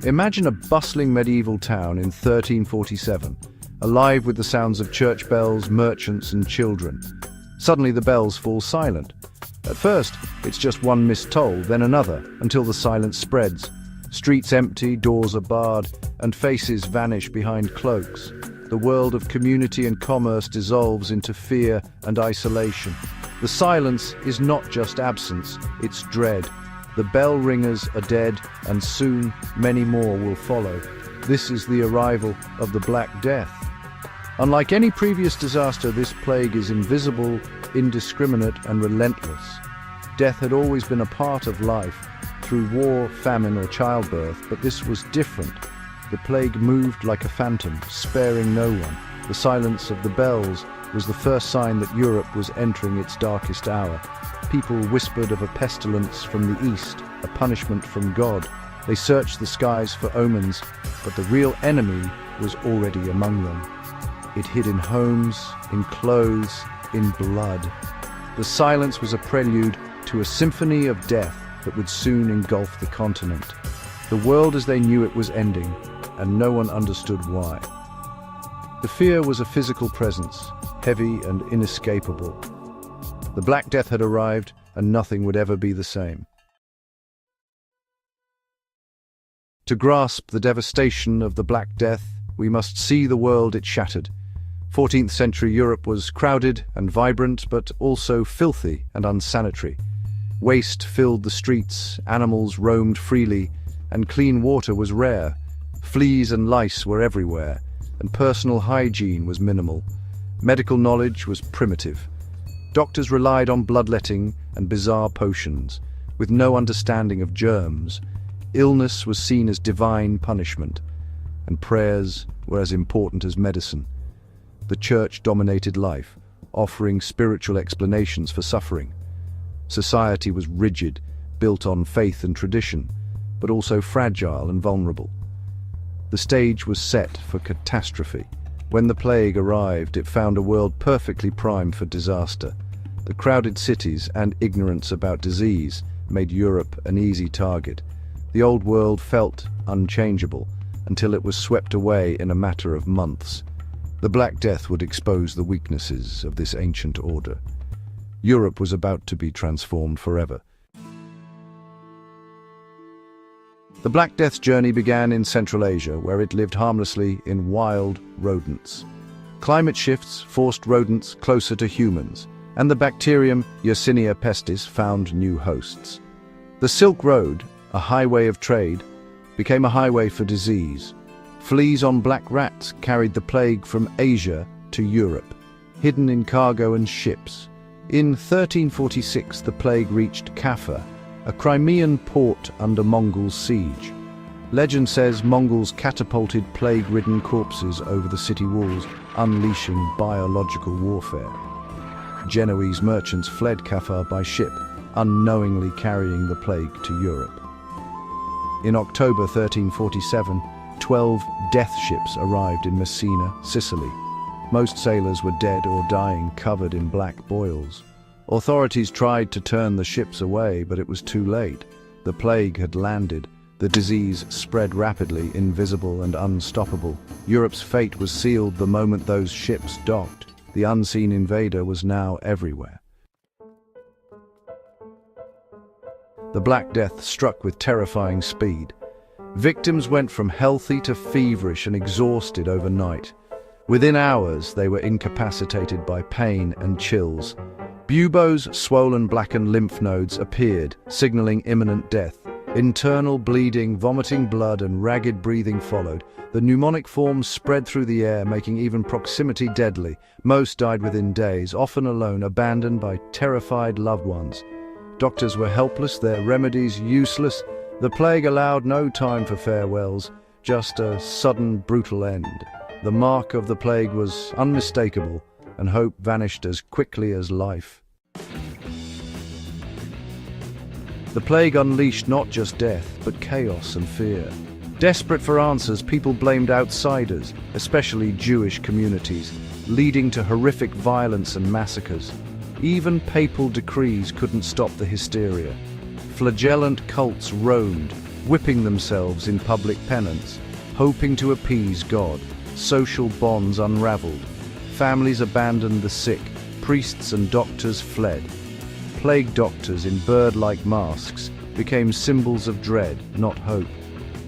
Imagine a bustling medieval town in 1347, alive with the sounds of church bells, merchants, and children. Suddenly the bells fall silent. At first, it's just one missed toll, then another, until the silence spreads. Streets empty, doors are barred, and faces vanish behind cloaks. The world of community and commerce dissolves into fear and isolation. The silence is not just absence, it's dread. The bell ringers are dead, and soon many more will follow. This is the arrival of the Black Death. Unlike any previous disaster, this plague is invisible, indiscriminate, and relentless. Death had always been a part of life, through war, famine, or childbirth, but this was different. The plague moved like a phantom, sparing no one. The silence of the bells was the first sign that Europe was entering its darkest hour. People whispered of a pestilence from the east, a punishment from God. They searched the skies for omens, but the real enemy was already among them. It hid in homes, in clothes, in blood. The silence was a prelude to a symphony of death that would soon engulf the continent. The world as they knew it was ending, and no one understood why. The fear was a physical presence, heavy and inescapable. The Black Death had arrived, and nothing would ever be the same. To grasp the devastation of the Black Death, we must see the world it shattered. 14th century Europe was crowded and vibrant, but also filthy and unsanitary. Waste filled the streets, animals roamed freely, and clean water was rare. Fleas and lice were everywhere, and personal hygiene was minimal. Medical knowledge was primitive. Doctors relied on bloodletting and bizarre potions, with no understanding of germs. Illness was seen as divine punishment, and prayers were as important as medicine. The church dominated life, offering spiritual explanations for suffering. Society was rigid, built on faith and tradition, but also fragile and vulnerable. The stage was set for catastrophe. When the plague arrived, it found a world perfectly primed for disaster. The crowded cities and ignorance about disease made Europe an easy target. The old world felt unchangeable until it was swept away in a matter of months. The Black Death would expose the weaknesses of this ancient order. Europe was about to be transformed forever. The Black Death's journey began in Central Asia, where it lived harmlessly in wild rodents. Climate shifts forced rodents closer to humans, and the bacterium Yersinia pestis found new hosts. The Silk Road, a highway of trade, became a highway for disease. Fleas on black rats carried the plague from Asia to Europe, hidden in cargo and ships. In 1346, the plague reached Kaffa, a Crimean port under Mongol siege. Legend says Mongols catapulted plague-ridden corpses over the city walls, unleashing biological warfare. Genoese merchants fled Kaffa by ship, unknowingly carrying the plague to Europe. In October 1347, 12 death ships arrived in Messina, Sicily. Most sailors were dead or dying, covered in black boils. Authorities tried to turn the ships away, but it was too late. The plague had landed. The disease spread rapidly, invisible and unstoppable. Europe's fate was sealed the moment those ships docked. The unseen invader was now everywhere. The Black Death struck with terrifying speed. Victims went from healthy to feverish and exhausted overnight. Within hours, they were incapacitated by pain and chills. Buboes, swollen blackened lymph nodes appeared, signaling imminent death. Internal bleeding, vomiting blood, and ragged breathing followed. The pneumonic forms spread through the air, making even proximity deadly. Most died within days, often alone, abandoned by terrified loved ones. Doctors were helpless, their remedies useless. The plague allowed no time for farewells, just a sudden, brutal end. The mark of the plague was unmistakable, and hope vanished as quickly as life. The plague unleashed not just death, but chaos and fear. Desperate for answers, people blamed outsiders, especially Jewish communities, leading to horrific violence and massacres. Even papal decrees couldn't stop the hysteria. Flagellant cults roamed, whipping themselves in public penance, hoping to appease God. Social bonds unraveled. Families abandoned the sick. Priests and doctors fled. Plague doctors in bird-like masks became symbols of dread, not hope.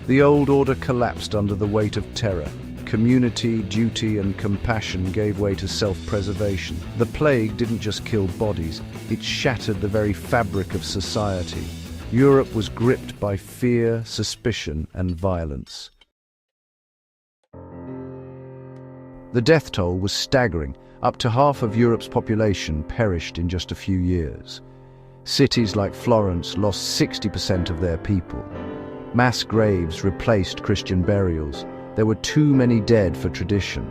The old order collapsed under the weight of terror. Community, duty, and compassion gave way to self-preservation. The plague didn't just kill bodies, it shattered the very fabric of society. Europe was gripped by fear, suspicion, and violence. The death toll was staggering. Up to half of Europe's population perished in just a few years. Cities like Florence lost 60% of their people. Mass graves replaced Christian burials. There were too many dead for tradition.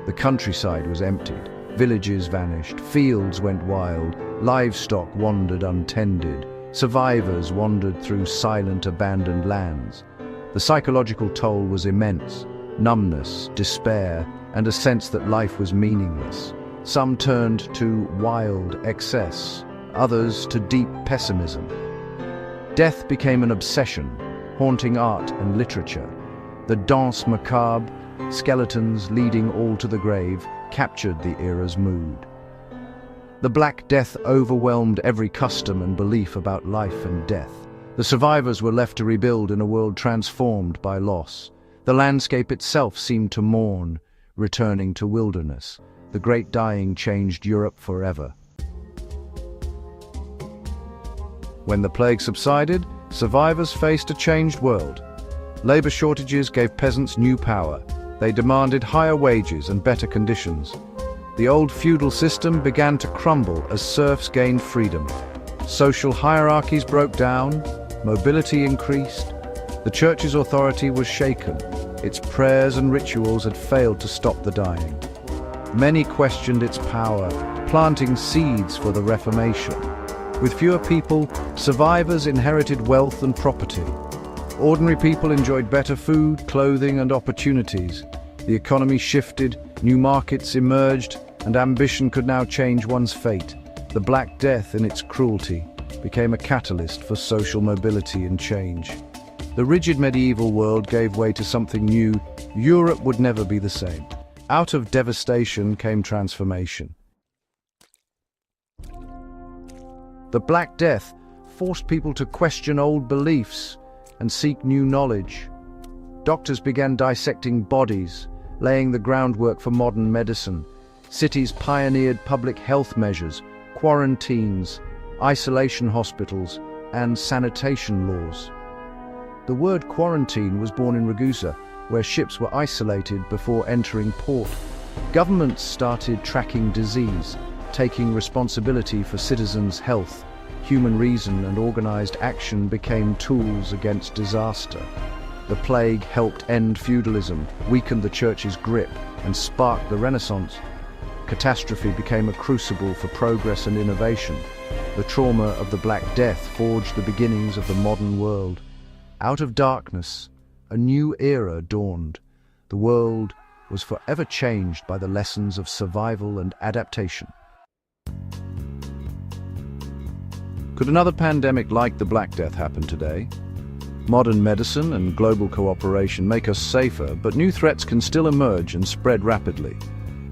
The countryside was emptied. Villages vanished. Fields went wild. Livestock wandered untended. Survivors wandered through silent, abandoned lands. The psychological toll was immense. Numbness, despair, and a sense that life was meaningless. Some turned to wild excess, others to deep pessimism. Death became an obsession, haunting art and literature. The danse macabre, skeletons leading all to the grave, captured the era's mood. The Black Death overwhelmed every custom and belief about life and death. The survivors were left to rebuild in a world transformed by loss. The landscape itself seemed to mourn, returning to wilderness. The Great Dying changed Europe forever. When the plague subsided, survivors faced a changed world. Labor shortages gave peasants new power. They demanded higher wages and better conditions. The old feudal system began to crumble as serfs gained freedom. Social hierarchies broke down, mobility increased. The church's authority was shaken. Its prayers and rituals had failed to stop the dying. Many questioned its power, planting seeds for the Reformation. With fewer people, survivors inherited wealth and property. Ordinary people enjoyed better food, clothing, and opportunities. The economy shifted, new markets emerged, and ambition could now change one's fate. The Black Death, in its cruelty, became a catalyst for social mobility and change. The rigid medieval world gave way to something new. Europe would never be the same. Out of devastation came transformation. The Black Death forced people to question old beliefs and seek new knowledge. Doctors began dissecting bodies, laying the groundwork for modern medicine. Cities pioneered public health measures, quarantines, isolation hospitals, and sanitation laws. The word quarantine was born in Ragusa, where ships were isolated before entering port. Governments started tracking disease, taking responsibility for citizens' health. Human reason and organized action became tools against disaster. The plague helped end feudalism, weakened the church's grip, and sparked the Renaissance. Catastrophe became a crucible for progress and innovation. The trauma of the Black Death forged the beginnings of the modern world. Out of darkness, a new era dawned. The world was forever changed by the lessons of survival and adaptation. Could another pandemic like the Black Death happen today? Modern medicine and global cooperation make us safer, but new threats can still emerge and spread rapidly.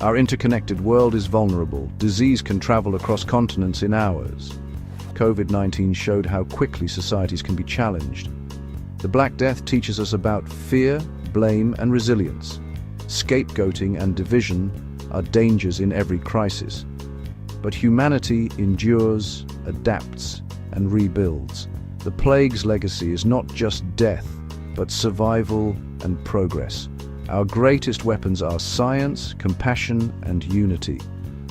Our interconnected world is vulnerable. Disease can travel across continents in hours. COVID-19 showed how quickly societies can be challenged. The Black Death teaches us about fear, blame, and resilience. Scapegoating and division are dangers in every crisis. But humanity endures, adapts, and rebuilds. The plague's legacy is not just death, but survival and progress. Our greatest weapons are science, compassion, and unity.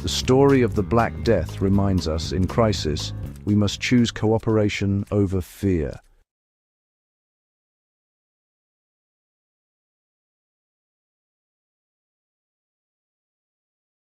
The story of the Black Death reminds us, in crisis, we must choose cooperation over fear.